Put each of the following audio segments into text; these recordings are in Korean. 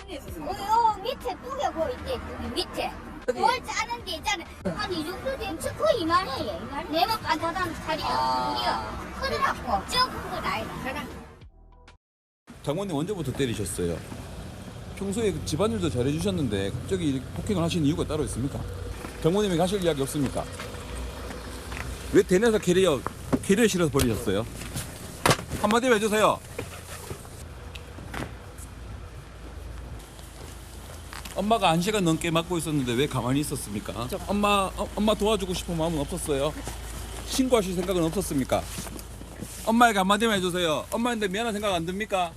밑에 뿌개고 있대, 밑에. 뭘 짜는 게 있잖아. 한 이 정도 되면 거의 이만해요. 내가 깐깐한 살이야. 우리가 커져갖고 적은 건 아니다. 장모님 언제부터 때리셨어요? 평소에 집안일도 잘해주셨는데 갑자기 폭행을 하신 이유가 따로 있습니까? 장모님에게 하실 이야기 없습니까? 왜 대내서 캐리어 실어서 버리셨어요? 한마디 해주세요. 엄마가 1시간 넘게 맞고 있었는데 왜 가만히 있었습니까? 엄마 도와주고 싶은 마음은 없었어요? 신고하실 생각은 없었습니까? 엄마에게 한마디만 해주세요. 엄마한테 미안한 생각 안 듭니까?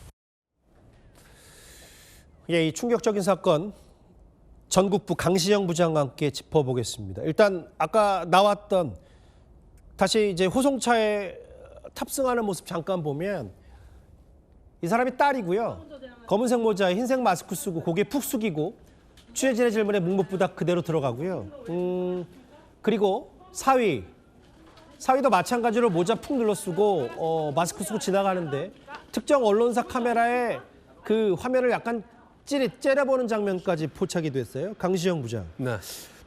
예, 이 충격적인 사건 전국부 강시영 부장과 함께 짚어보겠습니다. 일단 아까 나왔던 다시 이제 호송차에 탑승하는 모습 잠깐 보면 이 사람이 딸이고요. 검은색 모자에 흰색 마스크 쓰고 고개 푹 숙이고 취재진의 질문에 묵묵부답 그대로 들어가고요. 그리고 사위도 마찬가지로 모자 푹 눌러 쓰고 마스크 쓰고 지나가는데 특정 언론사 카메라에 그 화면을 약간 째려보는 장면까지 포착이 됐어요. 강시영 부장. 네.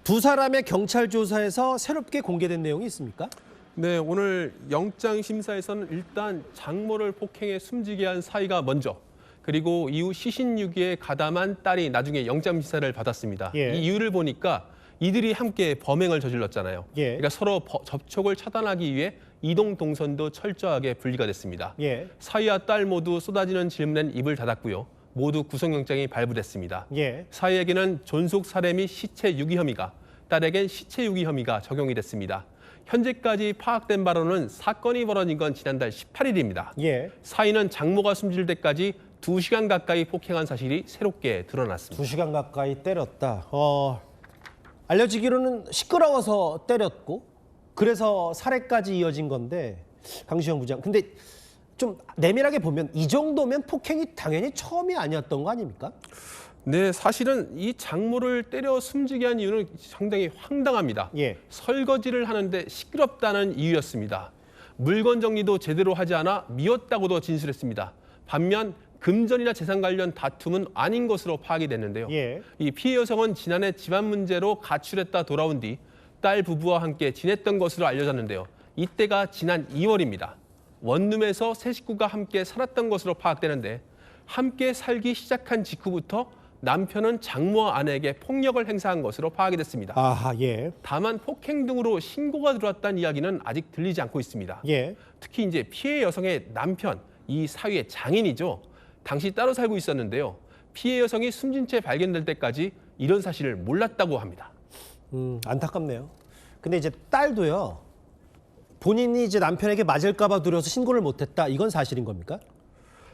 두 사람의 경찰 조사에서 새롭게 공개된 내용이 있습니까? 네, 오늘 영장 심사에서는 일단 장모를 폭행해 숨지게 한 사위가 먼저, 그리고 이후 시신유기에 가담한 딸이 나중에 영장 심사를 받았습니다. 예. 이 이유를 보니까 이들이 함께 범행을 저질렀잖아요. 예. 그러니까 서로 접촉을 차단하기 위해 이동 동선도 철저하게 분리가 됐습니다. 예. 사위와 딸 모두 쏟아지는 질문엔 입을 닫았고요. 모두 구속영장이 발부됐습니다. 예. 사위에게는 존속 살해 및 시체 유기 혐의가, 딸에겐 시체 유기 혐의가 적용이 됐습니다. 현재까지 파악된 바로는 사건이 벌어진 건 지난달 18일입니다. 예. 사위는 장모가 숨질 때까지 2시간 가까이 폭행한 사실이 새롭게 드러났습니다. 2시간 가까이 때렸다. 알려지기로는 시끄러워서 때렸고 그래서 살해까지 이어진 건데 강시영 부장. 근데 좀 내밀하게 보면 이 정도면 폭행이 당연히 처음이 아니었던 거 아닙니까? 네, 사실은 이 장모를 때려 숨지게 한 이유는 상당히 황당합니다. 예. 설거지를 하는데 시끄럽다는 이유였습니다. 물건 정리도 제대로 하지 않아 미웠다고도 진술했습니다. 반면 금전이나 재산 관련 다툼은 아닌 것으로 파악이 됐는데요. 예. 이 피해 여성은 지난해 집안 문제로 가출했다 돌아온 뒤 딸 부부와 함께 지냈던 것으로 알려졌는데요. 이때가 지난 2월입니다. 원룸에서 세 식구가 함께 살았던 것으로 파악되는데 함께 살기 시작한 직후부터 남편은 장모와 아내에게 폭력을 행사한 것으로 파악이 됐습니다. 아하, 예. 다만 폭행 등으로 신고가 들어왔다는 이야기는 아직 들리지 않고 있습니다. 예. 특히 이제 피해 여성의 남편, 이 사위의 장인이죠. 당시 따로 살고 있었는데요. 피해 여성이 숨진 채 발견될 때까지 이런 사실을 몰랐다고 합니다. 안타깝네요. 근데 이제 딸도요. 본인이 이제 남편에게 맞을까 봐 두려워서 신고를 못 했다. 이건 사실인 겁니까?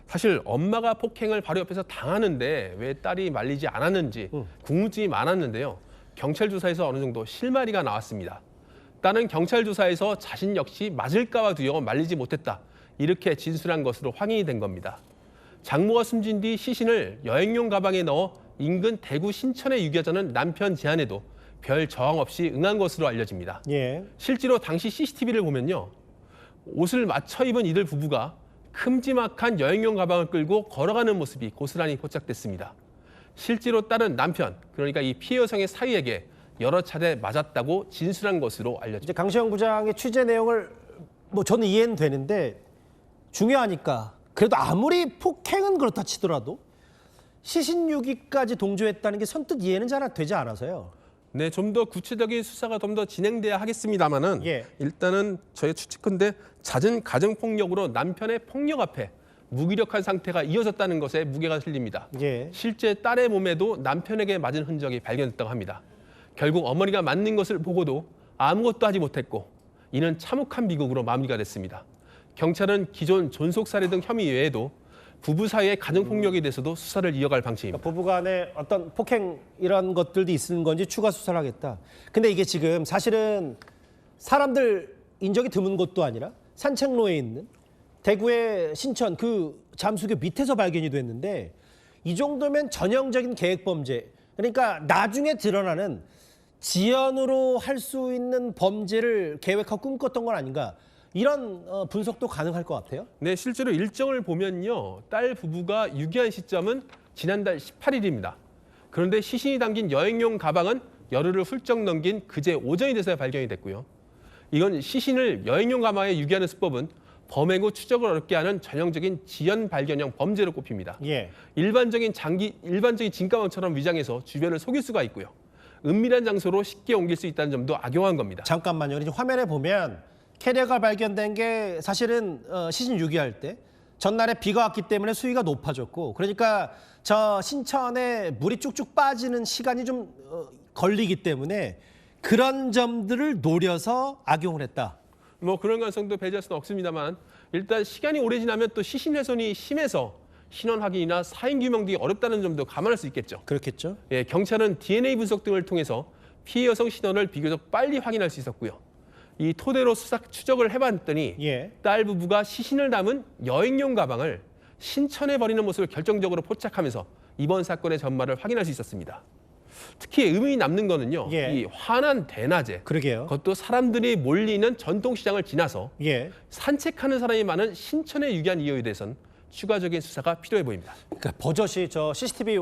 사실 엄마가 폭행을 바로 옆에서 당하는데 왜 딸이 말리지 않았는지 궁금증이 많았는데요. 경찰 조사에서 어느 정도 실마리가 나왔습니다. 딸은 경찰 조사에서 자신 역시 맞을까 봐 두려워 말리지 못했다. 이렇게 진술한 것으로 확인이 된 겁니다. 장모가 숨진 뒤 시신을 여행용 가방에 넣어 인근 대구 신천에 유기하자는 남편 제안에도 별 저항 없이 응한 것으로 알려집니다. 예. 실제로 당시 CCTV를 보면요. 옷을 맞춰 입은 이들 부부가 큼지막한 여행용 가방을 끌고 걸어가는 모습이 고스란히 포착됐습니다. 실제로 딸은 남편, 그러니까 이 피해 여성의 사위에게 여러 차례 맞았다고 진술한 것으로 알려집니다. 이제 강시영 부장의 취재 내용을 저는 이해는 되는데 중요하니까 그래도 아무리 폭행은 그렇다 치더라도 시신유기까지 동조했다는 게 선뜻 이해는 잘 되지 않아서요. 네, 좀 더 구체적인 수사가 좀 더 진행돼야 하겠습니다만은 예. 일단은 저희 추측컨대 잦은 가정폭력으로 남편의 폭력 앞에 무기력한 상태가 이어졌다는 것에 무게가 실립니다. 예. 실제 딸의 몸에도 남편에게 맞은 흔적이 발견됐다고 합니다. 결국 어머니가 맞는 것을 보고도 아무것도 하지 못했고 이는 참혹한 비극으로 마무리가 됐습니다. 경찰은 기존 존속살해 등 혐의 외에도 부부 사이의 가정폭력에 대해서도 수사를 이어갈 방침입니다. 부부 간에 어떤 폭행 이런 것들도 있는 건지 추가 수사를 하겠다. 근데 이게 지금 사실은 사람들 인적이 드문 곳도 아니라 산책로에 있는 대구의 신천 그 잠수교 밑에서 발견이 됐는데 이 정도면 전형적인 계획범죄. 그러니까 나중에 드러나는 지연으로 할 수 있는 범죄를 계획하고 꿈꿨던 건 아닌가. 이런 분석도 가능할 것 같아요. 네, 실제로 일정을 보면요. 딸 부부가 유기한 시점은 지난달 18일입니다. 그런데 시신이 담긴 여행용 가방은 열흘을 훌쩍 넘긴 그제 오전이 돼서야 발견이 됐고요. 이건 시신을 여행용 가방에 유기하는 수법은 범행 후 추적을 어렵게 하는 전형적인 지연 발견형 범죄로 꼽힙니다. 예. 일반적인 진가방처럼 위장해서 주변을 속일 수가 있고요. 은밀한 장소로 쉽게 옮길 수 있다는 점도 악용한 겁니다. 잠깐만요. 지금 화면에 보면 캐리어가 발견된 게 사실은 시신 유기할 때 전날에 비가 왔기 때문에 수위가 높아졌고, 그러니까 저 신천에 물이 쭉쭉 빠지는 시간이 좀 걸리기 때문에 그런 점들을 노려서 악용을 했다. 뭐 그런 가능성도 배제할 수는 없습니다만, 일단 시간이 오래 지나면 또 시신 훼손이 심해서 신원 확인이나 사인 규명 등이 어렵다는 점도 감안할 수 있겠죠. 그렇겠죠. 예, 경찰은 DNA 분석 등을 통해서 피해 여성 신원을 비교적 빨리 확인할 수 있었고요. 이 토대로 추적을 해봤더니 예. 딸 부부가 시신을 담은 여행용 가방을 신천에 버리는 모습을 결정적으로 포착하면서 이번 사건의 전말을 확인할 수 있었습니다. 특히 의문이 남는 거는요. 예. 이 환한 대낮에 그러게요. 그것도 사람들이 몰리는 전통시장을 지나서 예. 산책하는 사람이 많은 신천에 유기한 이유에 대해서는 추가적인 수사가 필요해 보입니다. 그러니까 버젓이 저 CCTV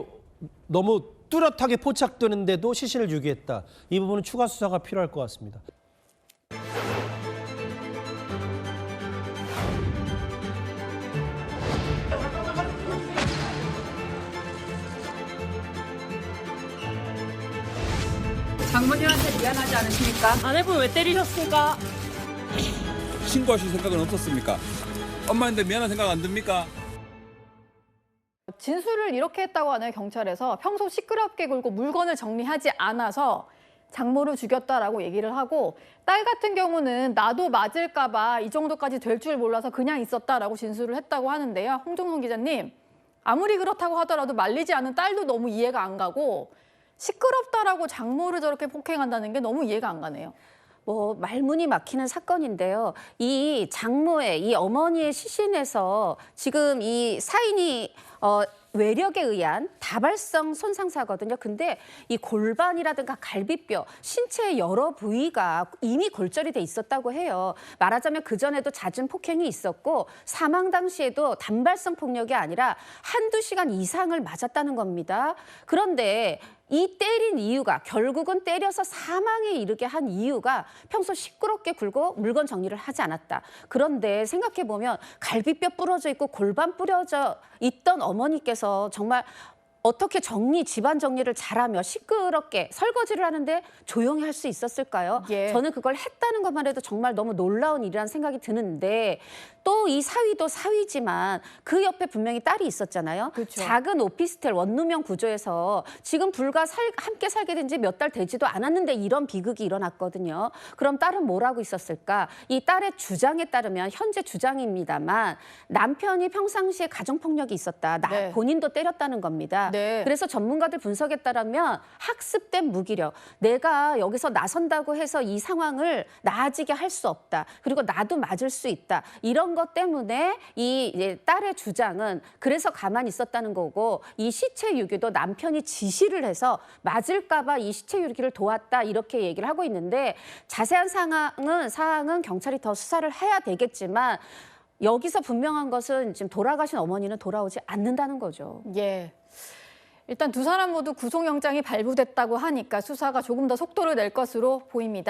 너무 뚜렷하게 포착되는데도 시신을 유기했다. 이 부분은 추가 수사가 필요할 것 같습니다. 장모님한테 미안하지 않으십니까? 아내분 왜 때리셨습니까? 신고하실 생각은 없었습니까? 엄마인데 미안한 생각 안 듭니까? 진술을 이렇게 했다고 하네요, 경찰에서. 평소 시끄럽게 굴고 물건을 정리하지 않아서 장모를 죽였다라고 얘기를 하고, 딸 같은 경우는 나도 맞을까 봐 이 정도까지 될 줄 몰라서 그냥 있었다라고 진술을 했다고 하는데요. 홍정선 기자님, 아무리 그렇다고 하더라도 말리지 않은 딸도 너무 이해가 안 가고, 시끄럽다라고 장모를 저렇게 폭행한다는 게 너무 이해가 안 가네요. 뭐 말문이 막히는 사건인데요. 이 장모의, 이 어머니의 시신에서 지금 이 사인이 외력에 의한 다발성 손상사거든요. 근데 이 골반이라든가 갈비뼈, 신체의 여러 부위가 이미 골절이 돼 있었다고 해요. 말하자면 그전에도 잦은 폭행이 있었고 사망 당시에도 단발성 폭력이 아니라 한두 시간 이상을 맞았다는 겁니다. 그런데 이 때린 이유가, 결국은 때려서 사망에 이르게 한 이유가 평소 시끄럽게 굴고 물건 정리를 하지 않았다. 그런데 생각해보면 갈비뼈 부러져 있고 골반 부러져 있던 어머니께서 정말 어떻게 집안 정리를 잘하며 시끄럽게 설거지를 하는데 조용히 할 수 있었을까요? 예. 저는 그걸 했다는 것만 해도 정말 너무 놀라운 일이라는 생각이 드는데, 또 이 사위도 사위지만 그 옆에 분명히 딸이 있었잖아요. 그렇죠. 작은 오피스텔 원룸형 구조에서 지금 불과 함께 살게 된 지 몇 달 되지도 않았는데 이런 비극이 일어났거든요. 그럼 딸은 뭘 하고 있었을까? 이 딸의 주장에 따르면, 현재 주장입니다만, 남편이 평상시에 가정폭력이 있었다. 네. 본인도 때렸다는 겁니다. 네. 그래서 전문가들 분석에 따르면 학습된 무기력, 내가 여기서 나선다고 해서 이 상황을 나아지게 할 수 없다. 그리고 나도 맞을 수 있다. 이런 것 때문에 이 딸의 주장은 그래서 가만히 있었다는 거고, 이 시체 유기도 남편이 지시를 해서 맞을까 봐 이 시체 유기를 도왔다, 이렇게 얘기를 하고 있는데, 자세한 사항은 경찰이 더 수사를 해야 되겠지만, 여기서 분명한 것은 지금 돌아가신 어머니는 돌아오지 않는다는 거죠. 예. 일단 두 사람 모두 구속영장이 발부됐다고 하니까 수사가 조금 더 속도를 낼 것으로 보입니다.